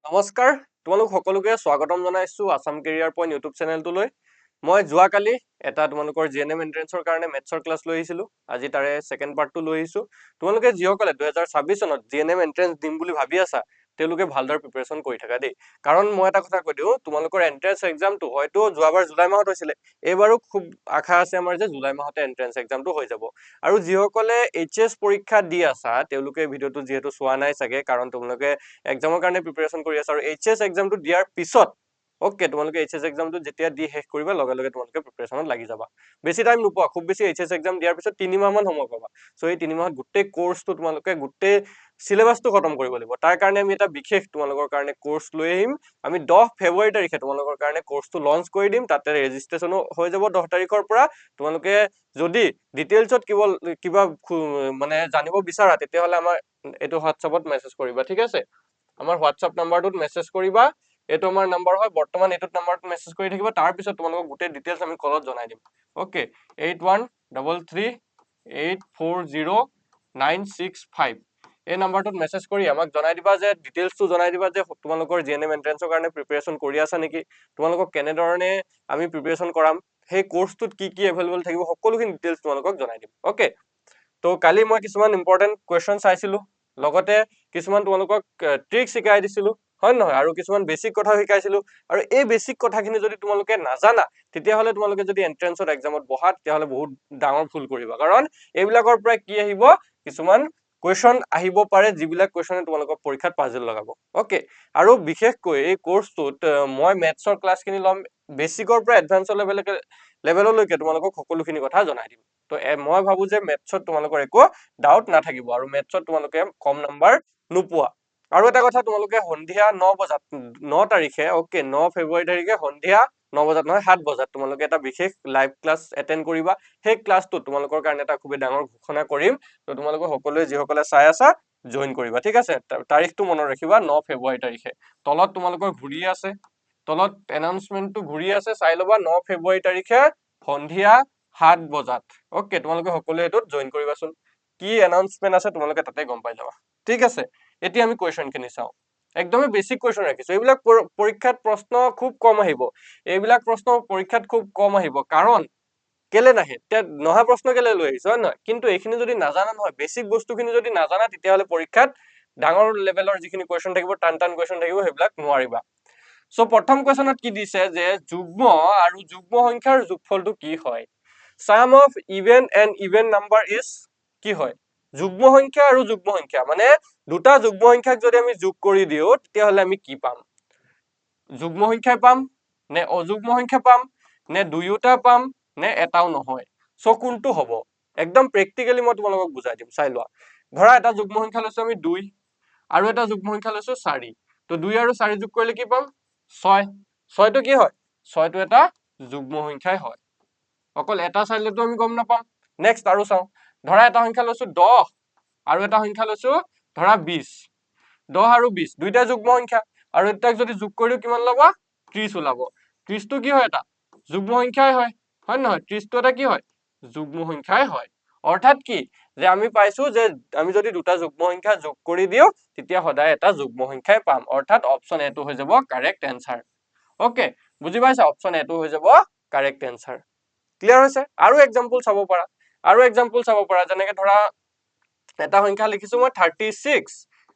নমস্কাৰ তোমালোক সকলোকে স্বাগতম জনাইছো আসাম কেৰিয়াৰ পইণ্ট ইউটিউব চেনেলটোলৈ মই যোৱাকালি এটা তোমালোকৰ জিএনএম এন্ট্ৰেন্সৰ কাৰণে মেথছৰ ক্লাছ লৈ আহিছিলো আজি তাৰে সেকেন্ড পাৰ্টটো লৈ আহিছো তোমালোকে যিসকলে 2026 চনত জিএনএম এন্ট্ৰেন্স দিম বুলি ভাবি আছা তেওঁলোকে ভালদৰে প্ৰিপাৰেচন কৰি থাকা দেই কাৰণ মই এটা কথা কৈ দিও তোমালোকৰ এন্ট্ৰেন্স এক্সামটো হয়তো যোৱাবাৰ জুলাই মাহত হৈছিলে এইবাৰো খুব আশা আছে আমাৰ যে জুলাই মাহতে এন্ট্ৰেন্স এক্সামটো হৈ যাব আৰু যিসকলে এইচএস পৰীক্ষা দি আছা তেওঁলোকে ভিডিওটো যেহেতু চোৱা নাই চাগে কাৰণ তোমালোকে এক্সামৰ কাৰণে প্ৰিপাৰেচন কৰি আছা আৰু এইচএস এক্সামটো দিয়াৰ পিছত ওকে তোমালোকে এইচএস এক্সামটো যেতিয়া দি শেষ কৰিবা লগে লগে তোমালোকে প্ৰিপাৰেচনত লাগি যাবা বেছি টাইম নোপোৱা খুব বেছি এইচএস এক্সাম দিয়াৰ পিছত 3 মাহ মান সময় পাবা সো এই 3 মাহত গোটেই কোৰ্সটো তোমালোকে গোটেই সিলেবাসটো খতম কৰিব লাগিব তাৰ কাৰণে আমি এটা বিশেষ তোমালোকৰ কাৰণে কোৰ্স লৈ আহিম আমি 10 ফেব্ৰুৱাৰী তাৰিখে তোমালোকৰ কাৰণে কোৰ্সটো লঞ্চ কৰি দিম তাতে ৰেজিষ্ট্ৰেচনো হৈ যাব 10 তাৰিখৰ পৰা তোমালোকে যদি ডিটেইলছত কিবা মানে জানিব বিচাৰা তেতিয়া হলে আমাৰ এটো হোৱাটছআপত মেছেজ কৰিবা ঠিক আছে আমাৰ হোৱাটছআপ নাম্বাৰটোত মেছেজ কৰিবা এটো আমাৰ নাম্বাৰ হয় বৰ্তমান এটোত নাম্বাৰত মেছেজ কৰি থাকিবা তাৰ পিছত তোমালোকক গোটেই ডিটেইলছ আমি কলত জনাই দিম ওকে 8133840965 এই নাম্বাৰটোত মেছেজ কৰি আমাক জনাই দিবা যে ডিটেইলছটো জনাই দিবা যে তোমালোকৰ জিএনএম এন্ট্ৰেন্সৰ কাৰণে প্ৰিপাৰেচন কৰি আছা নেকি তোমালোকক কেনে ধৰণে আমি প্ৰিপাৰেচন কৰাম সেই কোৰ্সটোত কি এভেইলেবল থাকিব সকলোখিনি ডিটেইলছ তোমালোকক জনাই দিম ওকে তো কালি মই কিছুমান ইম্পৰ্টেন্ট কোৱেশ্চন চাইছিলো লগতে কিছুমান তোমালোকক ট্ৰিক শিকাই দিছিলো হয় নহয় আৰু কিছুমান বেসিক কথা শিকাইছিলো আৰু এই বেসিক কথাখিনি যদি তোমালোকে নাজানা তেতিয়া হলে তোমালোকে যদি এন্ট্ৰেন্সৰ এক্সামত বহা তেতিয়া হলে বহুত ডাঙৰ ভুল কৰিবা কাৰণ এইবিলাকৰ পৰা কি আহিব কিছুমান কোৱেশ্চন আহিব পাৰে যিবিলাক কোৱেশ্চনে তোমালোকক পৰীক্ষাত পাজল লগাব ওকে আৰু বিশেষকৈ এই কোৰ্সটোত মই মেথছৰ ক্লাছখিনি লম বেসিকৰ পৰা এডভান্সৰ লেভেললৈকে তোমালোকক সকলোখিনি কথা জনাই দিম তো মই ভাবো যে মেথছত তোমালোকৰ একো ডাউট নাথাকিব আৰু মেথছত তোমালোকে কম নাম্বাৰ নোপোৱা আৰু এটা কথা তোমালোকে সন্ধিয়া 9 বজাত 9 তাৰিখে ওকে 9 ফেব্ৰুৱাৰী তাৰিখে সন্ধিয়া 9 বজাত নহয় 7 বজাত তোমালোকে এটা বিশেষ লাইভ ক্লাছ এটেন্ড কৰিবা সেই ক্লাছটো তোমালোকৰ কাৰণে এটা খুব ডাঙৰ ঘোষণা কৰিম তো তোমালোকে সকলোৱে যিসকলে চাই আছা জয়েন কৰিবা ঠিক আছে তাৰিখটো মনত ৰাখিবা 9 ফেব্ৰুৱাৰী তাৰিখে তলত তোমালোকৰ ঘূৰি আছে তলত এনাউন্সমেন্টটো ঘূৰি আছে চাই লবা 9 ফেব্ৰুৱাৰী তাৰিখে সন্ধিয়া 7 বজাত ওকে তোমালোকে সকলোৱে এটোত জয়েন কৰিবাচোন কি এনাউন্সমেন্ট আছে তোমালোকে তাতে গম পাই যাবা ঠিক আছে এতিয়া আমি কোৱেশ্চনখিনি চাও একদমই বেসিক কোৱেশ্চন ৰাখিছো এইবিলাক পৰীক্ষাত প্ৰশ্ন খুব কম আহিব এইবিলাক প্ৰশ্ন পৰীক্ষাত খুব কম আহিব কাৰণ কেলে নাহে তে নহা প্ৰশ্ন কেলে লৈ আহিছো হয় নহয় কিন্তু এইখিনি যদি নাজানা নহয় বেসিক বস্তুখিনি যদি নাজানা তেতিয়া হলে পৰীক্ষাত ডাঙৰ লেভেলৰ যিখিনি কোৱেশ্চন থাকিব টান কোৱেশ্চন থাকিব সেইবিলাক নোৱাৰিবা সো প্ৰথম কোৱেশ্চনত কি দিছে যে যুগ্ম আৰু যুগ্ম সংখ্যাৰ যোগফলটো কি হয় sum of even and even number is কি হয় যুগ্ম সংখ্যা আৰু যুগ্ম সংখ্যা মানে দুটা যুগ্ম সংখ্যাক যদি আমি যোগ কৰি দিও তেতিয়া হলে আমি কি পাম যুগ্ম সংখ্যা পাম নে অযুগ্ম সংখ্যা পাম নে দুয়োটা পাম নে এটাও নহয় সো কোনটো হ'ব একদম প্ৰ্যাকটিক্যালি মই তোমালোকক বুজাই দিম চাই লোৱা ধৰা এটা যুগ্ম সংখ্যা লৈছো আমি 2 আৰু এটা যুগ্ম সংখ্যা লৈছো 4 তো 2 আৰু 4 যোগ কৰিলে কি পাম 6 6 টো কি হয় 6 টো এটা যুগ্ম সংখ্যাই হয় অকল এটা চাইলেতো আমি গম নাপাম নেক্সট আৰু চাও ধৰা এটা সংখ্যা লৈছো 10 আৰু এটা সংখ্যা লৈছো ধৰা 20 10 আৰু 20 দুইটা যুগ্ম সংখ্যা আৰু এটাক যদি যোগ কৰিও কিমান লবা 30 ওলাব 30 টো কি হয় এটা যুগ্ম সংখ্যাই হয় হয় নহয় 30 টো এটা কি হয় যুগ্ম সংখ্যাই হয় অৰ্থাৎ কি যে আমি পাইছো যে আমি যদি দুটা যুগ্ম সংখ্যা যোগ কৰি দিও তেতিয়া সদায় এটা যুগ্ম সংখ্যাই পাম অৰ্থাৎ অপচন এ টো হৈ যাব কাৰেক্ট আনসাৰ ওকে বুজি পাইছা অপচন এ টো হৈ যাব কাৰেক্ট আনসাৰ ক্লিয়াৰ হৈছে আৰু এক্সাম্পল চাব পাৰা যেনেকৈ ধৰা এটা সংখ্যা লিখিছো মই 36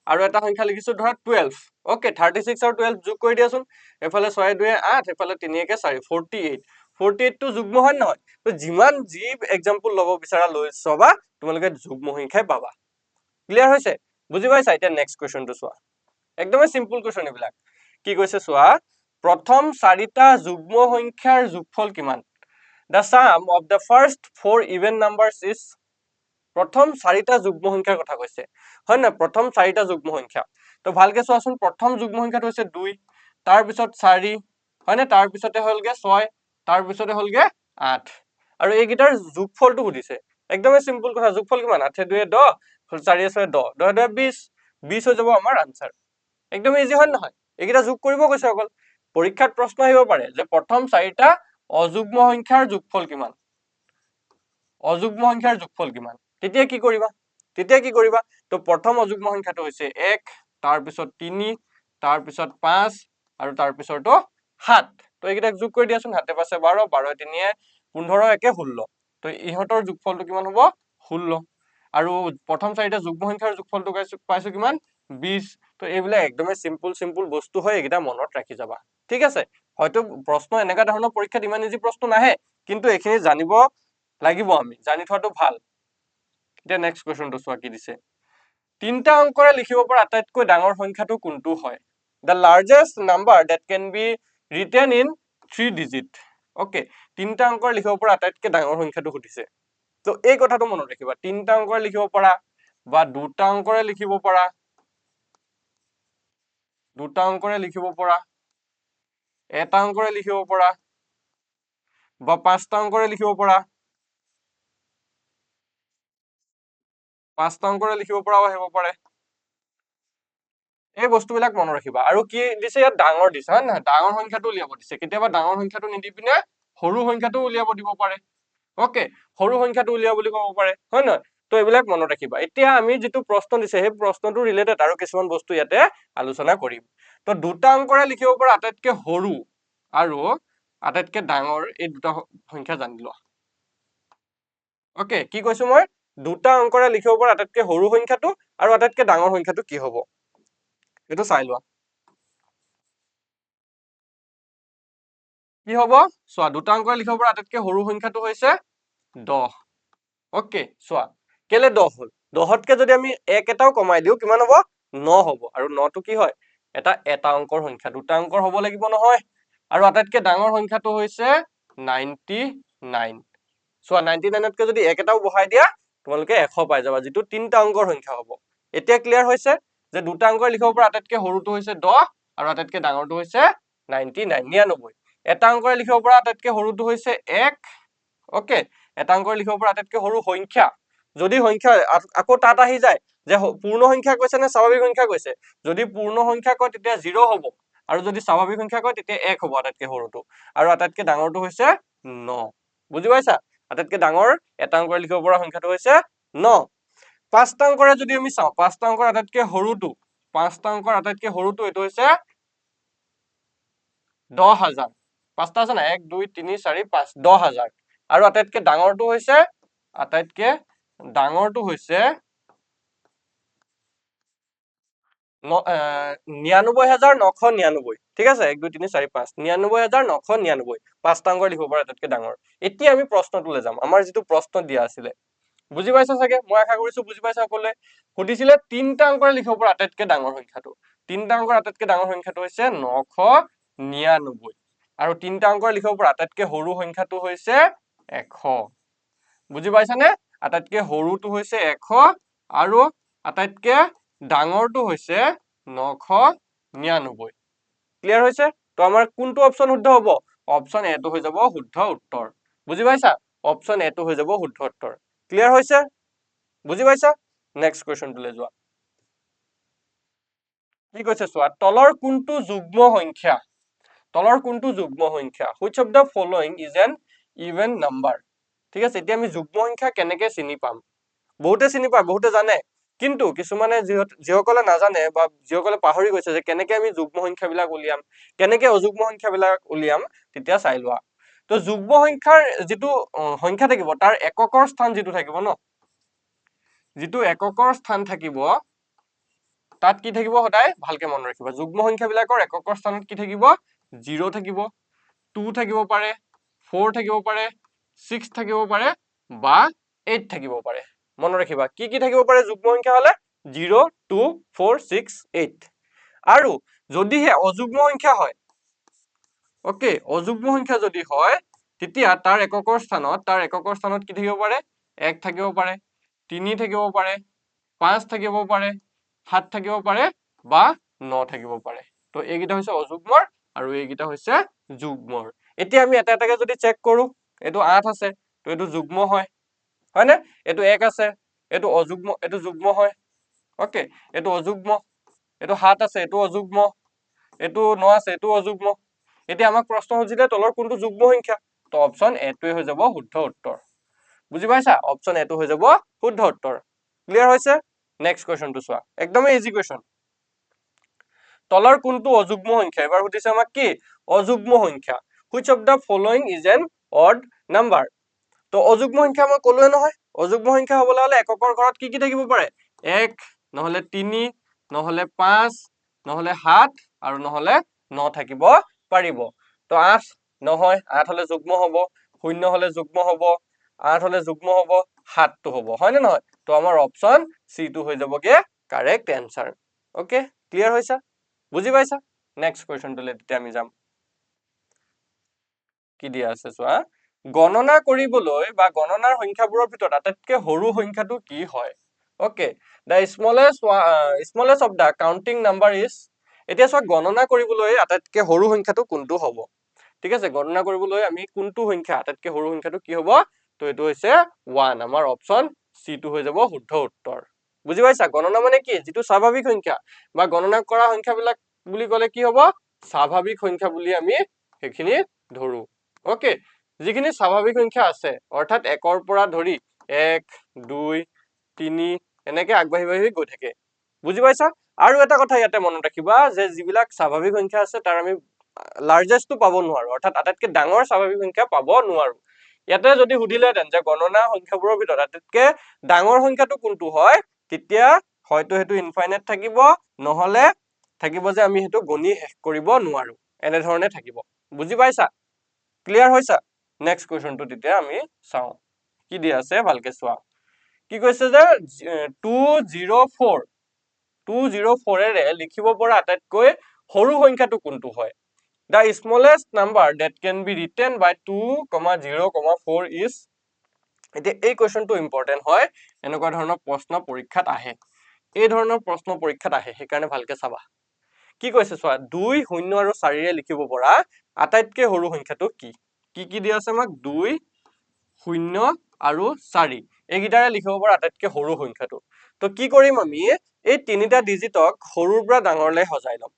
আৰু এটা সংখ্যা লিখিছো ধৰা 12 ওকে 36 আৰু 12 যোগ কৰি দিয়াচোন এফালে 6 2 8 এফালে 3 1 4 48 টো যুগ্ম হয় নহয় তো যিমান যি এক্সাম্পল লব বিচাৰা লৈ সবা তোমালোকে যুগ্ম সংখ্যাই পাবা ক্লিয়াৰ হৈছে বুজি পাইছা এতিয়া নেক্সট কোৱেশ্চনটো চোৱা একদমই সিম্পল কোৱেশ্চন এইবিলাক কি কৈছে চোৱা প্ৰথম 4টা যুগ্ম সংখ্যাৰ যোগফল কিমান the sum of the first 4 even numbers is প্ৰথম 4টা যুগ্ম সংখ্যাৰ কথা কৈছে হয় না প্ৰথম 4টা যুগ্ম সংখ্যা তো ভালকে চোৱাচোন প্ৰথম যুগ্ম সংখ্যাটো হৈছে 2 তাৰ পিছত 4 হয় না তাৰ পিছতে হলগে 6 তাৰ পিছতে হলগে 8 আৰু এইগিটাৰ যোগফলটো সুধিছে একদমই সিম্পল কথা যোগফল কিমান 8 2 10 4 6 10 10 10 20 20 হৈ যাব আমাৰ আনসাৰ একদম ইজি হয় নহয় এইগিটা যোগ কৰিব কৈছে অকল পৰীক্ষাত প্ৰশ্ন আহিব পাৰে যে প্ৰথম 4টা অযুগ্ম সংখ্যাৰ যোগফল কিমান অযুগ্ম সংখ্যাৰ যোগফল কিমান তেতিয়া কি কৰিবা তো প্ৰথম অযুগ্ম সংখ্যাটো হৈছে 1 তাৰ পিছত 3 তাৰ পিছত 5 আৰু তাৰ পিছৰটো 7 তো এইকেইটাক যোগ কৰি দিয়াচোন 7 5 12 12 3 15 একে 16 তো ইহঁতৰ যোগফলটো কিমান হ'ব 16 আৰু প্ৰথম চাৰিটা যুগ্ম সংখ্যাৰ যোগফলটো পাইছো কিমান 20 তো এইবিলাক একদমই সিম্পল বস্তু হয় এইকেইটা মনত ৰাখি যাবা ঠিক আছে হয়তো প্ৰশ্ন এনেকা ধৰণৰ পৰীক্ষাত ইমান ইজি প্ৰশ্ন নাহে কিন্তু এইখিনি জানিব লাগিব আমি জানি থোৱাটো ভাল এতিয়া নেক্সট কোৱেশ্চনটো চোৱা কি দিছে তিনটা অংকৰে লিখিব পৰা আটাইতকৈ ডাঙৰ সংখ্যাটো কোনটো হয় the largest number that can be written in 3 digit okay তিনটা অংকৰে লিখিব পৰা আটাইতকৈ ডাঙৰ সংখ্যাটো সুধিছে তো এই কথাটো মনত ৰাখিবা তিনটা অংকৰে লিখিব পৰা বা দুটা অংকৰে লিখিব পৰা এটা অংকৰে লিখিব পৰা বা পাঁচটা অংকৰে লিখিব পৰা আহিব পাৰে এই বস্তুবিলাক মনত ৰাখিবা আৰু কি দিছে ইয়াত ডাঙৰ দিছে হয় নহয় ডাঙৰ সংখ্যাটো উলিয়াব দিছে কেতিয়াবা ডাঙৰ সংখ্যাটো নিদি পিনে সৰু সংখ্যাটো উলিয়াব দিব পাৰে ওকে সৰু সংখ্যাটো উলিয়াব বুলি ক'ব পাৰে হয় নহয় তো এইবিলাক মনত ৰাখিবা এতিয়া আমি যেটো প্ৰশ্ন দিছে সেই প্ৰশ্নটো ৰিলেটেড আৰু কিছুমান বস্তু ইয়াতে আলোচনা কৰিম তো দুটা অংকৰে লিখিব পৰা আটাইতকৈ সৰু আৰু আটাইতকৈ ডাঙৰ এই দুটা সংখ্যা জানি লোৱা ওকে কি কৈছো মই দুটা অংকৰে লিখিব পৰা আটাইতকৈ সৰু সংখ্যাটো আৰু আটাইতকৈ ডাঙৰ সংখ্যাটো কি হ'ব এটো চাই লোৱা কি হ'ব চোৱা দুটা অংকৰে লিখিব পৰা আটাইতকৈ সৰু সংখ্যাটো হৈছে 10 ওকে চোৱা কেলে 10 হল 10তকে যদি আমি এক এটাও কমাই দিও কিমান হ'ব 9 হ'ব আৰু 9 টো কি হয় এটা অংকৰ সংখ্যা দুটা অংকৰ হ'ব লাগিব নহয় আৰু আটাইতকৈ ডাঙৰ সংখ্যাটো হৈছে 99 চোৱা 99তকে যদি এক এটাও বহাই দিয়া তোমালোকে 100 পাই যাবা যেটো তিনটা অংকৰ সংখ্যা হ'ব এতিয়া ক্লিয়াৰ হৈছে যে দুটা অংকৰ লিখিব পৰা আটাইতকৈ সৰুটো হৈছে 10 আৰু আটাইতকৈ ডাঙৰটো হৈছে 99 এটা অংকৰে লিখিব পৰা আটাইতকৈ সৰুটো হৈছে 1 ওকে এটা অংকৰে লিখিব পৰা আটাইতকৈ সৰু সংখ্যা যদি সংখ্যা আকৌ তাত আহি যায় যে পূৰ্ণ সংখ্যা কৈছে নে স্বাভাৱিক সংখ্যা কৈছে যদি পূৰ্ণ সংখ্যা কয় তেতিয়া 0 হ'ব আৰু যদি স্বাভাৱিক সংখ্যা কয় তেতিয়া 1 হ'ব আটাইতকৈ সৰুটো আৰু আটাইতকৈ ডাঙৰটো হৈছে 9 বুজি পাইছা আটাইতকৈ ডাঙৰ এটা অংকৰে লিখিব পৰা সংখ্যাটো হৈছে 9 পাঁচটা অংকৰে যদি আমি চাও পাঁচটা অংকৰ আটাইতকৈ সৰুটো এটো হৈছে 10000 পাঁচটা আছে না 1 2 3 4 5 10000 আৰু আটাইতকৈ ডাঙৰটো হৈছে 99999 ঠিক আছে 1 2 3 4 5 99999 পাঁচটা অংকৰ লিখিব পৰা আটাইতকৈ ডাঙৰ এতিয়া আমি প্ৰশ্নটোলৈ যাম আমাৰ যেটো প্ৰশ্ন দিয়া আছিলে বুজি পাইছা চাগে মই আশা কৰিছো বুজি পাইছা সকলোৱে সুধিছিলে তিনটা অংকৰে লিখিব পৰা আটাইতকৈ ডাঙৰ সংখ্যাটো তিনটা অংকৰ আটাইতকৈ ডাঙৰ সংখ্যাটো হৈছে 999 আৰু তিনটা অংকৰে লিখিব পৰা আটাইতকৈ সৰু সংখ্যাটো হৈছে 100 বুজি পাইছানে আটাইতকৈ সৰুটো হৈছে 100 আৰু আটাইতকৈ ডাঙৰটো হৈছে 999 ক্লিয়াৰ হৈছে তো আমাৰ কোনটো অপচন শুদ্ধ হ'ব অপচন এ টো হৈ যাব শুদ্ধ উত্তৰ বুজি পাইছা অপচন এ টো হৈ যাব শুদ্ধ উত্তৰ ক্লিয়াৰ হৈছে বুজি পাইছা নেক্সট কোৱেশ্চনটোলৈ যোৱা কি কৈছে চোৱা তলৰ কোনটো যুগ্ম সংখ্যা which of the following is an even number ঠিক আছে এতিয়া আমি যুগ্ম সংখ্যা কেনেকৈ চিনি পাম বহুতে চিনি পায় বহুতে জানে কিন্তু কিছুমানে যিসকলে নাজানে বা যিসকলে পাহৰি গৈছে যে কেনেকৈ আমি যুগ্ম সংখ্যাবিলাক উলিয়াম কেনেকৈ অযুগ্ম সংখ্যাবিলাক উলিয়াম তেতিয়া চাই লোৱা তো যুগ্ম সংখ্যাৰ যেটো সংখ্যা থাকিব তাৰ এককৰ স্থান যেটো থাকিব ন যেটো এককৰ স্থান থাকিব তাত কি থাকিব সদায় ভালকে মন ৰাখিবা যুগ্ম সংখ্যাবিলাকৰ এককৰ স্থানত কি থাকিব 0 থাকিব 2 থাকিব পাৰে 4 থাকিব পাৰে 6 থাকিব পাৰে বা 8 থাকিব পাৰে মন ৰাখিবা কি থাকিব পাৰে যুগ্ম সংখ্যা হলে 0 2 4 6 8 আৰু যদিহে অযুগ্ম সংখ্যা হয় ওকে অযুগ্ম সংখ্যা যদি হয় তেতিয়া তাৰ এককৰ স্থানত কি থাকিব পাৰে 1 থাকিব পাৰে 3 থাকিব পাৰে 5 থাকিব পাৰে 7 থাকিব পাৰে বা 9 থাকিব পাৰে তো এইকেইটা হৈছে অযুগ্মৰ আৰু এইকেইটা হৈছে যুগ্মৰ এতিয়া আমি এটা এটাকে যদি চেক কৰো এটো 8 আছে তো এটো যুগ্ম হয় হয়নে এটো 1 আছে এটো অযুগ্ম এটো যুগ্ম হয় ওকে এটো অযুগ্ম এটো 7 আছে এটো অযুগ্ম এটো 9 আছে এটো অযুগ্ম এতিয়া আমাক প্ৰশ্ন হজিলে তলৰ কোনটো যুগ্ম সংখ্যা তো অপচন এ টোই হৈ যাব শুদ্ধ উত্তৰ বুজি পাইছা অপচন এ টো হৈ যাব শুদ্ধ উত্তৰ ক্লিয়াৰ হৈছে নেক্সট কোৱেশ্চনটো চোৱা একদমই ইজি কোৱেশ্চন তলৰ কোনটো অযুগ্ম সংখ্যা এবাৰ সুধিছে আমাক কি অযুগ্ম সংখ্যা which of the following is an odd number তো অযুগ্ম সংখ্যা মই কলোৱে নহয় অযুগ্ম সংখ্যা হবলৈ হলে এককৰ ঘৰত কি থাকিব পাৰে 1 নহলে 3 নহলে 5 নহলে 7 আৰু নহলে 9 থাকিব পাৰিব তো 8 নহয় 8 হলে যুগ্ম হ'ব 0 হলে যুগ্ম হ'ব 8 হলে যুগ্ম হ'ব 7 টো হ'ব হয় নে নহয় তো আমাৰ অপচন সি টো হৈ যাবগে কাৰেক্ট আনসাৰ ওকে ক্লিয়াৰ হইছা বুজি পাইছা নেক্সট কোৱেশ্চনটোলৈ তেতিয়া আমি যাম কি দিয়া আছে চোৱা গণনা কৰিবলৈ বা গণনাৰ সংখ্যাবোৰৰ ভিতৰত আটাইতকৈ সৰু সংখ্যাটো কি হয় okay the smallest of the counting number is এতিয়া চোৱা গণনা কৰিবলৈ আটাইতকৈ সৰু সংখ্যাটো কোনটো হ'ব ঠিক আছে গণনা কৰিবলৈ আমি কোনটো সংখ্যা আটাইতকৈ সৰু সংখ্যাটো কি হ'ব তো এটো হৈছে 1 আমাৰ অপচন সি টো হৈ যাব শুদ্ধ উত্তৰ বুজি পাইছা গণনা মানে কি যেটো স্বাভাৱিক সংখ্যা বা গণনা কৰা সংখ্যাবিলাক বুলি ক'লে কি হ'ব স্বাভাৱিক সংখ্যা বুলি আমি হেখিনি ধৰো ওকে যিখিনি স্বাভাৱিক সংখ্যা আছে অৰ্থাৎ 1 ৰ পৰা ধৰি 1 2 3 এনেকৈ আগবাঢ়ি গৈ থাকে বুজি পাইছা আৰু এটা কথা ইয়াতে মনত ৰাখিবা যে যিবিলাক স্বাভাৱিক সংখ্যা আছে তাৰ আমি লাৰ্জেষ্টটো পাব নোৱাৰো অৰ্থাৎ আটাইতকৈ ডাঙৰ স্বাভাৱিক সংখ্যা পাব নোৱাৰো ইয়াতে যদি সুধিলেতেন যে গণনা সংখ্যাবোৰৰ ভিতৰত আটাইতকৈ ডাঙৰ সংখ্যাটো কোনটো হয় তেতিয়া হয়তো হেতু ইনফাইনাইট থাকিব নহলে থাকিব যে আমি হেতু গণি শেষ কৰিব নোৱাৰো এনে ধৰণে থাকিব বুজি পাইছা ক্লিয়াৰ হৈছা নেক্সট কোৱেশ্চনটো তেতিয়া আমি চাও কি দিয়া আছে ভালকে চোৱা কি কৈছে যে 204 এৰে লিখিব পৰা আটাইতকৈ সৰু সংখ্যাটো কোনটো হয় the smallest number that can be written by 2,0,4 is এতিয়া এই কোৱেশ্চনটো ইম্পৰ্টেন্ট হয় এনেকুৱা ধৰণৰ প্ৰশ্ন পৰীক্ষাত আহে এই ধৰণৰ প্ৰশ্ন পৰীক্ষাত আহে সেইকাৰণে ভালকে চাবা কি কৈছে চোৱা 2 0 আৰু 4 ৰে লিখিব পৰা আটাইতকৈ সৰু সংখ্যাটো কি কি দিয়া আছে আমাক 2 0 আৰু 4 এইগিটাৰে লিখিব পৰা আটাইতকৈ সৰু সংখ্যাটো তো কি কৰিম আমি এই তিনিটা ডিজিটক সৰুৰ পৰা ডাঙৰলৈ সজাই লম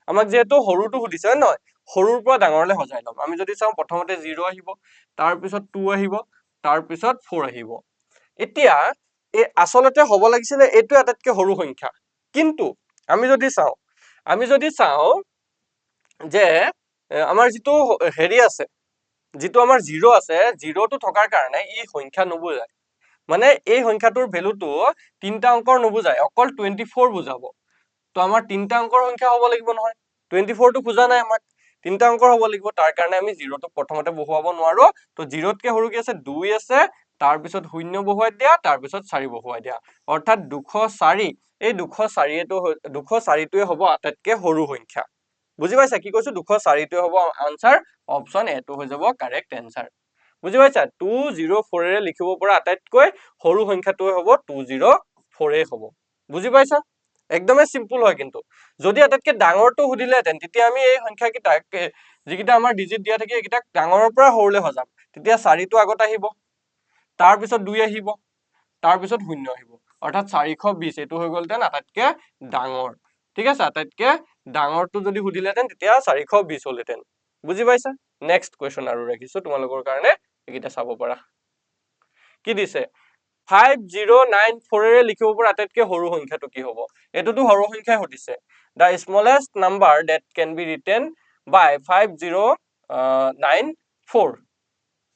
আমাক যেহেতু সৰুটো সুধিছে হয় নহয় সৰুৰ পৰা ডাঙৰলৈ সজাই লম আমি যদি চাও প্ৰথমতে 0 আহিব তাৰ পিছত 2 আহিব তাৰ পিছত 4 আহিব এতিয়া এই আসলতে হ'ব লাগিছিল এটো আটাইতকৈ সৰু সংখ্যা কিন্তু আমি যদি চাও যে আমাৰ যেটো হেৰি আছে যেটো আমাৰ 0 আছে 0 টো থকাৰ কাৰণে ই সংখ্যা নুবুজায় মানে এই সংখ্যাটোৰ ভ্যালুটো তিনটা অংকৰ নুবুজায় অকল 24 বুজাব তো আমাৰ তিনটা অংকৰ সংখ্যা হ'ব লাগিব নহয় 24 টো বুজা নাই আমাক তিনটা অংকৰ হ'ব লাগিব তাৰ কাৰণে আমি 0 টো প্ৰথমতে বহুৱাব নোৱাৰো তো 0 তকে সৰু কি আছে 2 আছে তাৰ পিছত 0 বহুৱাই দিয়া তাৰ পিছত 4 বহুৱাই দিয়া অৰ্থাৎ 204 এই 204 টোৱে হ'ব আটাইতকৈ সৰু সংখ্যা বুজি পাইছা কি কৈছো 204 টোৱে হ'ব আনসাৰ অপচন এ টো হৈ যাব কাৰেক্ট আনসাৰ বুজি পাইছা 204 ৰে লিখিব পৰা আটাইতকৈ সৰু সংখ্যাটোৱে হ'ব 204 এ হ'ব বুজি পাইছা একদমে সিম্পল হয় কিন্তু যদি আটাইতকৈ ডাঙৰটো সুধিলেতেন তেতিয়া আমি এই সংখ্যা কিটাক যিকিটা আমাৰ ডিজিট দিয়া থাকে এইকিটাক ডাঙৰৰ পৰা সৰুলৈ সজাম তেতিয়া 4 টো আগত আহিব তাৰ পিছত 2 আহিব তাৰ পিছত 0 আহিব অৰ্থাৎ 420 এটো হৈ গলতেন আটাইতকৈ ডাঙৰ ঠিক আছে আটাইতকৈ ডাঙৰটো যদি সুধিলেতেন তেতিয়া 420 হলতেন বুজি পাইছা নেক্সট কোৱেশ্চন আৰু ৰাখিছো তোমালোকৰ কাৰণে এইকিটা চাব পাৰা কি দিছে 5094 ৰে লিখিব পৰা আটাইতকৈ সৰু সংখ্যাটো কি হ'ব এটোটো সৰু সংখ্যাই সুধিছে the smallest number that can be written by 5094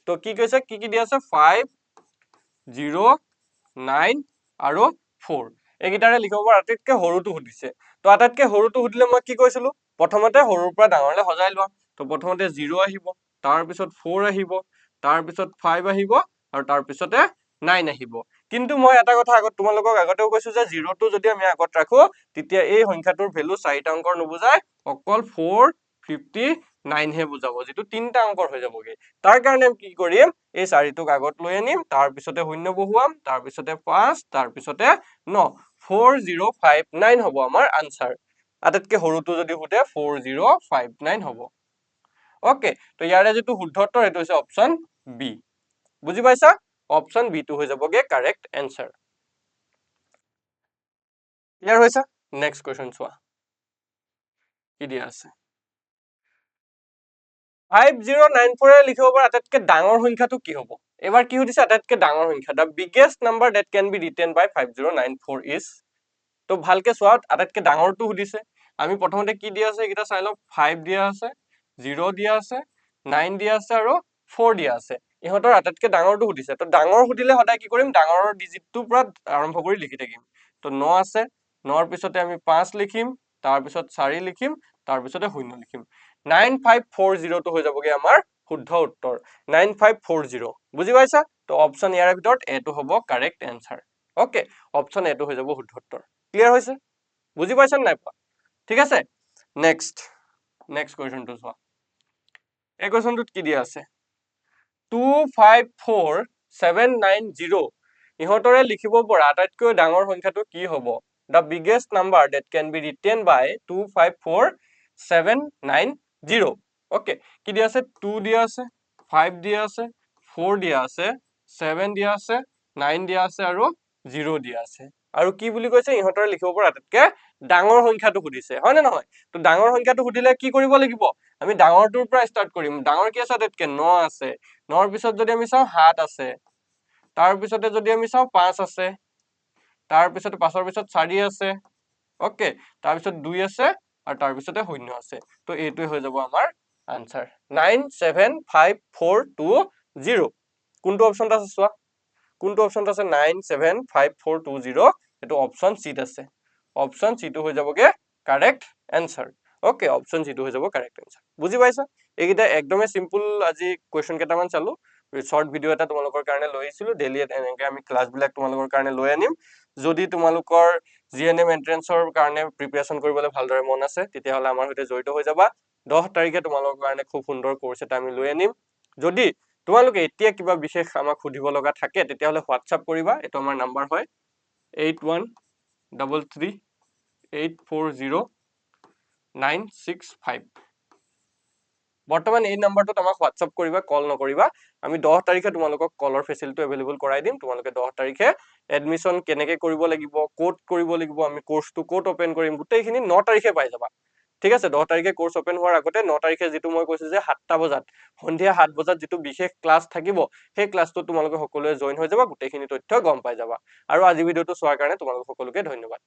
তো কি কৈছে কি দিয়া আছে 509 আৰু 4 এইগিটাৰে লিখিব পৰা আটাইতকৈ সৰুটো সুধিছে তো আটাইতকৈ সৰুটো সুধিলে মই কি কৈছিলো প্ৰথমতে সৰুৰ পৰা ডাঙৰলৈ সজাই লোৱা তো প্ৰথমতে 0 আহিব তাৰ পিছত 4 আহিব তাৰ পিছত 5 আহিব আৰু তাৰ পিছতে 9 আহিব কিন্তু মই এটা কথা আগত তোমালোকক আগতেও কৈছো যে 0 টো যদি আমি আগত ৰাখো তেতিয়া এই সংখ্যাটোৰ ভ্যালু 4টা অংকৰ নুবুজায় অকল 459 হে বুজাব যেটো 3টা অংকৰ হৈ যাবগে তাৰ কাৰণে কি কৰিম এই 4 টোক আগত লৈ আনিম তাৰ পিছতে 0 বহুৱাম তাৰ পিছতে 5 তাৰ পিছতে 9 4059 হ'ব আমাৰ আনসাৰ আটাইতকৈ সৰুটো যদি সুধে 4059 হ'ব ওকে তো ইয়াৰে যেটো শুদ্ধ উত্তৰ এটো হৈছে অপচন বি বুজি পাইছা অপচন বি টো হৈ যাবগে কারেক্ট আনসাৰ ক্লিয়াৰ হৈছে নেক্সট কোৱেশ্চন চোৱা কি দিয়া আছে 5094 ৰে লিখিব পৰা আটাইতকৈ ডাঙৰ সংখ্যাটো কি হ'ব এবাৰ কি সুধিছে আটাইতকৈ ডাঙৰ সংখ্যা the biggest number that can be written by 5094 is তো ভালকে চোৱা আটাইতকৈ ডাঙৰটো সুধিছে আমি প্ৰথমতে কি দিয়া আছে এইকেইটা চাই লওঁ 5 দিয়া আছে 0 দিয়া আছে 9 দিয়া আছে আৰু 4 দিয়া আছে ইহঁতৰ আটাইতকৈ ডাঙৰটো সুধিছে তো ডাঙৰ সুধিলে সদায় কি কৰিম ডাঙৰৰ ডিজিটটো পুৰা আৰম্ভ কৰি লিখি থাকিম তো 9 আছে 9ৰ পিছতে আমি 5 লিখিম তাৰপিছত 4 লিখিম তাৰপিছতে 0 লিখিম 9540 টো হৈ যাবগে আমাৰ শুদ্ধ উত্তৰ 9540 বুজি পাইছা তো অপচন ইয়াৰ ভিতৰত এ টো হ'ব কাৰেক্ট এনসাৰ ওকে অপচন এ টো হৈ যাব শুদ্ধ উত্তৰ ক্লিয়াৰ হৈছে বুজি পাইছা নাই পোৱা ঠিক আছে নেক্সট কুৱেশ্যনটো চোৱা এই কুৱেশ্যনটোত কি দিয়া আছে 254790 ইহঁতৰে লিখিব পৰা আটাইতকৈ ডাঙৰ সংখ্যাটো কি হ'ব the biggest number that can be written by 254790 okay কি দিয়া আছে 2 দিয়া আছে 5 দিয়া আছে 4 দিয়া আছে 7 দিয়া আছে 9 দিয়া আছে আৰু 0 দিয়া আছে আৰু কি বুলি কৈছে ইহঁতৰে লিখিব পৰা আটাইতকৈ ডাঙৰ সংখ্যাটো সুধিছে হয় নে নহয় তো ডাঙৰ সংখ্যাটো সুধিলে কি কৰিব লাগিব আমি ডাঙৰটোৰ পৰা ষ্টাৰ্ট কৰিম ডাঙৰ কি আছে আটাইতকৈ 9 আছে 9ৰ পিছত যদি আমি চাওঁ 7 আছে তাৰ পিছতে যদি আমি চাওঁ 5 আছে তাৰ পিছতে 5ৰ পিছত 4 আছে ওকে তাৰ পিছত 2 আছে আৰু তাৰ পিছতে 0 আছে তো এইটোই হৈ যাব আমাৰ আনসাৰ 975420 কোনটো অপচনটা আছে চোৱা কোনটো অপচনটা আছে 975420 এটো অপচন সিত আছে অপচন সিটো হৈ যাবগে কারেক্ট আনসার ওকে অপচন সিটো হৈ যাব কারেক্ট আনসার বুজি পাইছা এইকিটা একদমে সিম্পল আজি কোৱেশ্চন কেইটামান চালো শৰ্ট ভিডিও এটা তোমালোকৰ কাৰণে লৈ আহিছিলো ডেইলি এনেকৈ আমি ক্লাছ বিলাক তোমালোকৰ কাৰণে লৈ আনিম যদি তোমালোকৰ জিএনএম এন্ট্ৰেন্সৰ কাৰণে প্ৰিপাৰেচন কৰিবলৈ ভালদৰে মন আছে তেতিয়াহলে আমাৰ সৈতে জড়িত হৈ যাবা 10 তাৰিখে তোমালোকৰ কাৰণে খুব সুন্দৰ কোৰ্স এটা আমি লৈ আনিম যদি তোমালোকে এতিয়া কিবা বিশেষ আমাক সুধিব লগা থাকে তেতিয়াহলে হোৱাটসঅ্যাপ কৰিবা এটো আমাৰ নাম্বাৰ হয় 8133840965 বৰ্তমান এই নাম্বাৰটোত আমাক হোৱাটসঅ্যাপ কৰিবা কল নকৰিবা আমি 10 তাৰিখে তোমালোকক কলৰ ফেচিলিটি এভেইলেবল কৰাই দিম তোমালোকে 10 তাৰিখে এডমিশন কেনেকৈ কৰিব লাগিব কোড কৰিব লাগিব আমি কোৰ্সটো কোড ওপেন কৰিম গোটেইখিনি 9 তাৰিখে পাই যাবা ঠিক আছে 10 তাৰিখে কোৰ্স ওপেন হোৱাৰ আগতে 9 তাৰিখে যেটো মই কৈছো যে 7টা বজাত সন্ধিয়া 7 বজাত যেটো বিশেষ ক্লাস থাকিব সেই ক্লাসটো তোমালোকে সকলোৱে জয়েন হৈ যাবা গোটেইখিনি তথ্য গম পাই যাবা আৰু আজি ভিডিওটো চোৱাৰ কাৰণে তোমালোক সকলোকে ধন্যবাদ